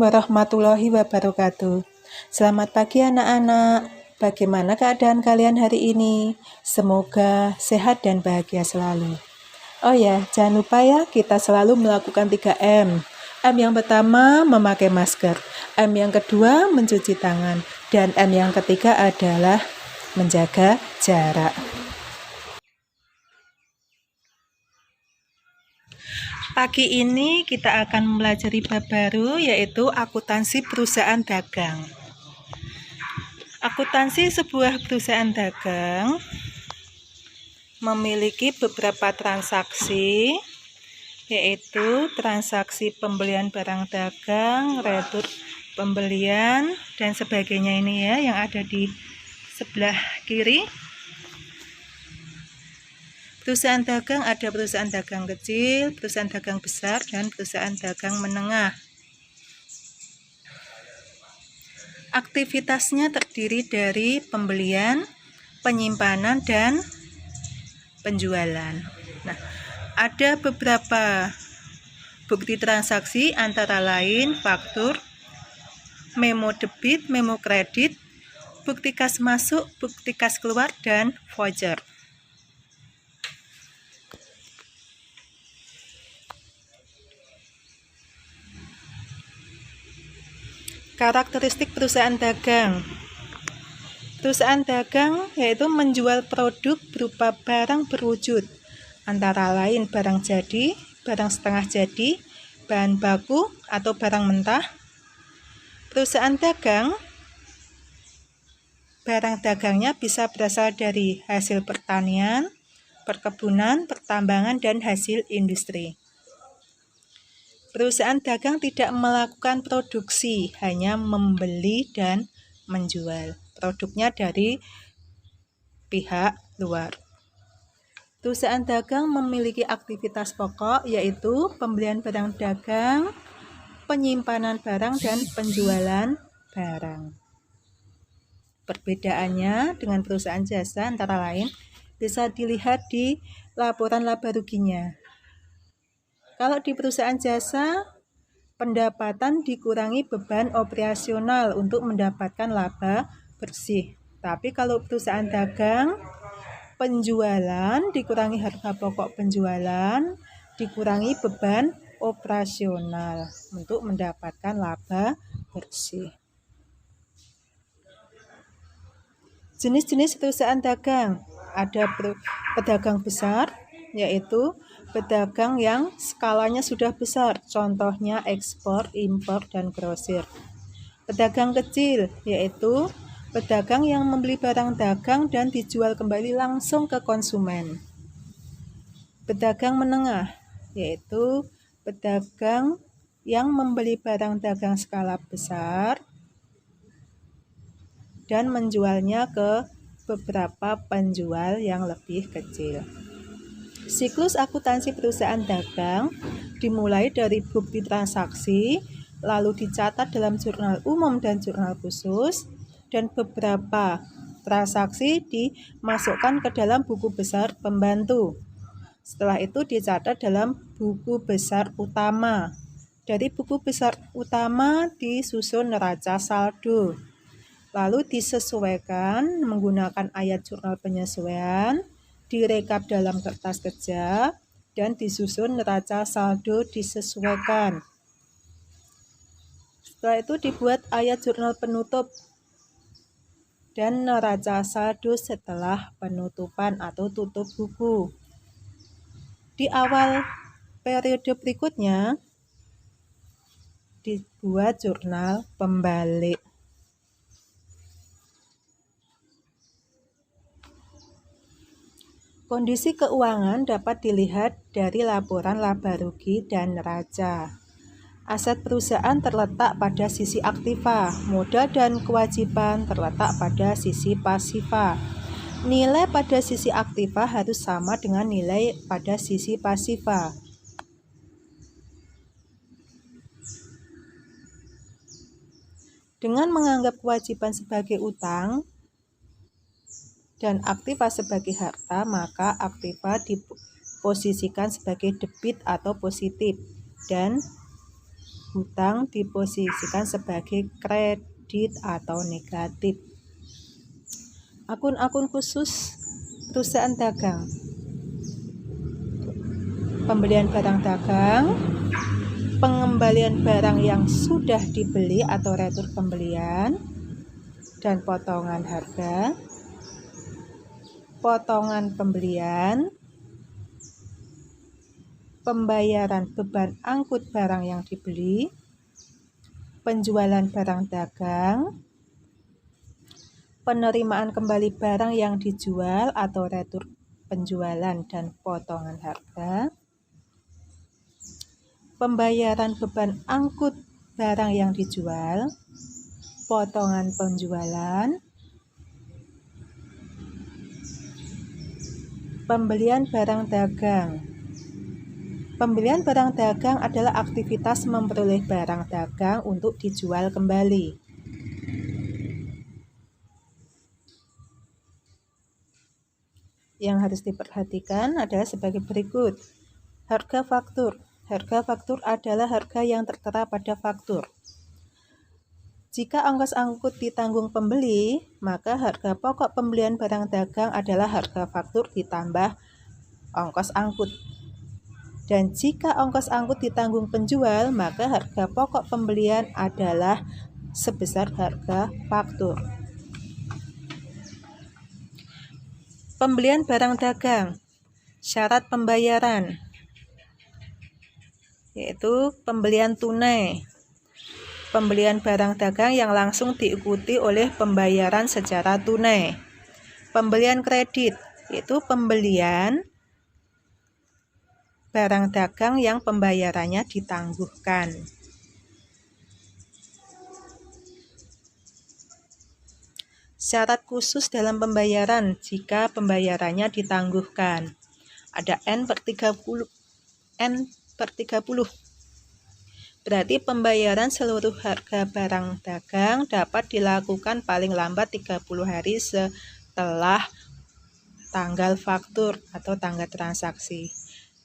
warahmatullahi wabarakatuh. Selamat pagi anak-anak. Bagaimana keadaan kalian hari ini? Semoga sehat dan bahagia selalu. Oh ya, jangan lupa ya, kita selalu melakukan 3M. M yang pertama memakai masker, M yang kedua mencuci tangan, dan M yang ketiga adalah menjaga jarak. Pagi ini kita akan mempelajari bab baru, yaitu akuntansi perusahaan dagang. Akuntansi sebuah perusahaan dagang memiliki beberapa transaksi, yaitu transaksi pembelian barang dagang, retur pembelian, dan sebagainya ini ya, yang ada di sebelah kiri. Perusahaan dagang ada perusahaan dagang kecil, perusahaan dagang besar, dan perusahaan dagang menengah. Aktivitasnya terdiri dari pembelian, penyimpanan, dan penjualan. Nah, ada beberapa bukti transaksi antara lain faktur, memo debit, memo kredit, bukti kas masuk, bukti kas keluar, dan voucher. Karakteristik perusahaan dagang. Perusahaan dagang yaitu menjual produk berupa barang berwujud, antara lain barang jadi, barang setengah jadi, bahan baku atau barang mentah. Perusahaan dagang, barang dagangnya bisa berasal dari hasil pertanian, perkebunan, pertambangan, dan hasil industri. Perusahaan dagang tidak melakukan produksi, hanya membeli dan menjual produknya dari pihak luar. Perusahaan dagang memiliki aktivitas pokok, yaitu pembelian barang dagang, penyimpanan barang, dan penjualan barang. Perbedaannya dengan perusahaan jasa antara lain bisa dilihat di laporan laba ruginya. Kalau di perusahaan jasa, pendapatan dikurangi beban operasional untuk mendapatkan laba bersih. Tapi kalau perusahaan dagang, penjualan dikurangi harga pokok penjualan, dikurangi beban operasional untuk mendapatkan laba bersih. Jenis-jenis perusahaan dagang, ada pedagang besar, yaitu pedagang yang skalanya sudah besar, contohnya ekspor, impor, dan grosir. Pedagang kecil, yaitu pedagang yang membeli barang dagang dan dijual kembali langsung ke konsumen. Pedagang menengah, yaitu pedagang yang membeli barang dagang skala besar dan menjualnya ke beberapa penjual yang lebih kecil. Siklus akuntansi perusahaan dagang dimulai dari bukti transaksi, lalu dicatat dalam jurnal umum dan jurnal khusus, dan beberapa transaksi dimasukkan ke dalam buku besar pembantu. Setelah itu dicatat dalam buku besar utama. Dari buku besar utama disusun neraca saldo, lalu disesuaikan menggunakan ayat jurnal penyesuaian, direkap dalam kertas kerja, dan disusun neraca saldo disesuaikan. Setelah itu dibuat ayat jurnal penutup dan neraca saldo setelah penutupan atau tutup buku. Di awal periode berikutnya dibuat jurnal pembalik. Kondisi keuangan dapat dilihat dari laporan laba rugi dan neraca. Aset perusahaan terletak pada sisi aktiva, modal dan kewajiban terletak pada sisi pasiva. Nilai pada sisi aktiva harus sama dengan nilai pada sisi pasiva. Dengan menganggap kewajiban sebagai utang dan aktiva sebagai harta, maka aktiva diposisikan sebagai debit atau positif dan hutang diposisikan sebagai kredit atau negatif. Akun-akun khusus perusahaan dagang. Pembelian barang dagang, pengembalian barang yang sudah dibeli atau retur pembelian, dan potongan harga, potongan pembelian, pembayaran beban angkut barang yang dibeli, penjualan barang dagang, penerimaan kembali barang yang dijual atau retur penjualan dan potongan harga, pembayaran beban angkut barang yang dijual, potongan penjualan, pembelian barang dagang. Pembelian barang dagang adalah aktivitas memperoleh barang dagang untuk dijual kembali. Yang harus diperhatikan adalah sebagai berikut. Harga faktur. Harga faktur adalah harga yang tertera pada faktur. Jika ongkos angkut ditanggung pembeli, maka harga pokok pembelian barang dagang adalah harga faktur ditambah ongkos angkut. Dan jika ongkos angkut ditanggung penjual, maka harga pokok pembelian adalah sebesar harga faktur. Pembelian barang dagang, syarat pembayaran, yaitu pembelian tunai. Pembelian barang dagang yang langsung diikuti oleh pembayaran secara tunai. Pembelian kredit, yaitu pembelian barang dagang yang pembayarannya ditangguhkan. Syarat khusus dalam pembayaran jika pembayarannya ditangguhkan. Ada N/30. Berarti pembayaran seluruh harga barang dagang dapat dilakukan paling lambat 30 hari setelah tanggal faktur atau tanggal transaksi.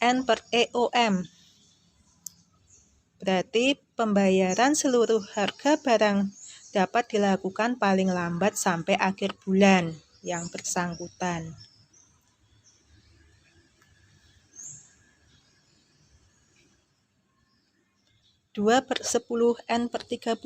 N/EOM. Berarti pembayaran seluruh harga barang dapat dilakukan paling lambat sampai akhir bulan yang bersangkutan. N/30.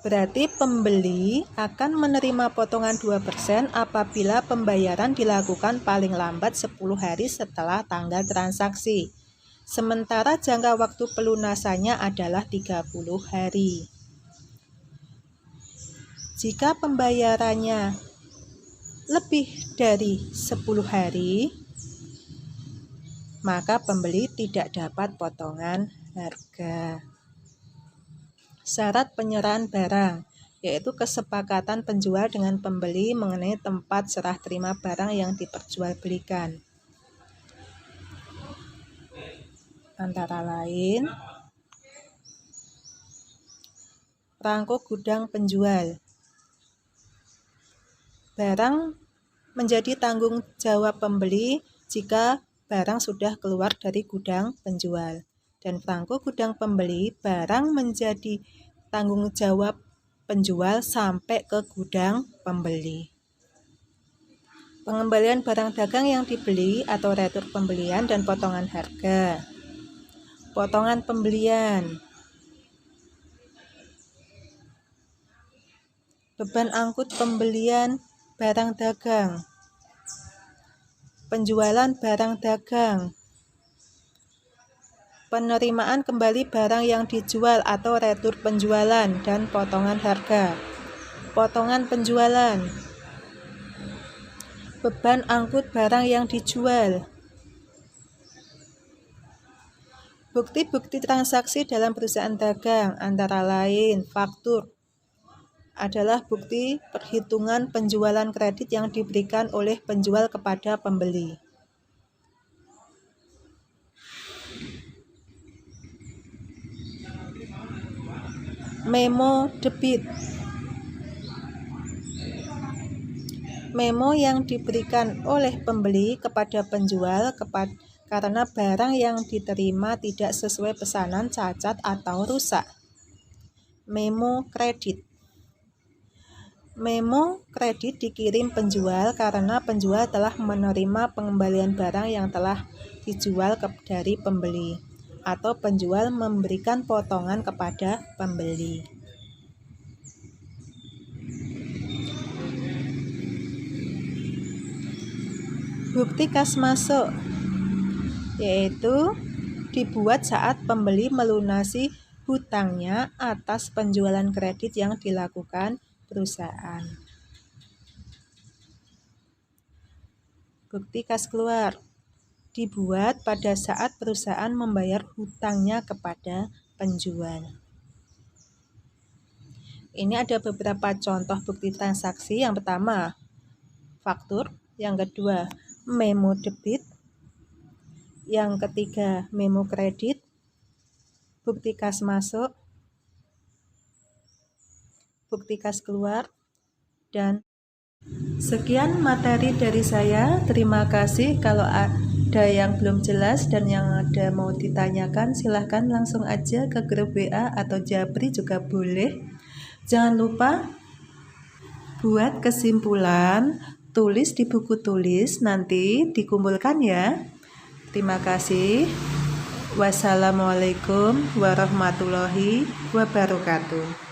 Berarti pembeli akan menerima potongan 2% apabila pembayaran dilakukan paling lambat 10 hari setelah tanggal transaksi. Sementara jangka waktu pelunasannya adalah 30 hari. Jika pembayarannya lebih dari 10 hari, maka pembeli tidak dapat potongan harga. Syarat penyerahan barang, yaitu kesepakatan penjual dengan pembeli mengenai tempat serah terima barang yang diperjualbelikan. Antara lain, rangko gudang penjual. Barang menjadi tanggung jawab pembeli jika barang sudah keluar dari gudang penjual. Dan rangko gudang pembeli, barang menjadi tanggung jawab penjual sampai ke gudang pembeli. Pengembalian barang dagang yang dibeli atau retur pembelian dan potongan harga. Potongan pembelian, beban angkut pembelian barang dagang, penjualan barang dagang, penerimaan kembali barang yang dijual atau retur penjualan dan potongan harga. Potongan penjualan, beban angkut barang yang dijual. Bukti-bukti transaksi dalam perusahaan dagang antara lain faktur adalah bukti perhitungan penjualan kredit yang diberikan oleh penjual kepada pembeli. Memo debit. Memo yang diberikan oleh pembeli kepada penjual karena barang yang diterima tidak sesuai pesanan, cacat, atau rusak. Memo kredit. Memo kredit dikirim penjual karena penjual telah menerima pengembalian barang yang telah dijual dari pembeli, atau penjual memberikan potongan kepada pembeli. Bukti kas masuk yaitu dibuat saat pembeli melunasi hutangnya atas penjualan kredit yang dilakukan perusahaan. Bukti kas keluar dibuat pada saat perusahaan membayar hutangnya kepada penjual. Ini ada beberapa contoh bukti transaksi. Yang pertama, faktur. Yang kedua, memo debit. Yang ketiga, memo kredit, bukti kas masuk, bukti kas keluar, dan sekian materi dari saya. Terima kasih. Kalau ada yang belum jelas dan yang ada mau ditanyakan, silahkan langsung aja ke grup WA atau Japri juga boleh. Jangan lupa buat kesimpulan, tulis di buku tulis, nanti dikumpulkan ya. Terima kasih. Wassalamualaikum warahmatullahi wabarakatuh.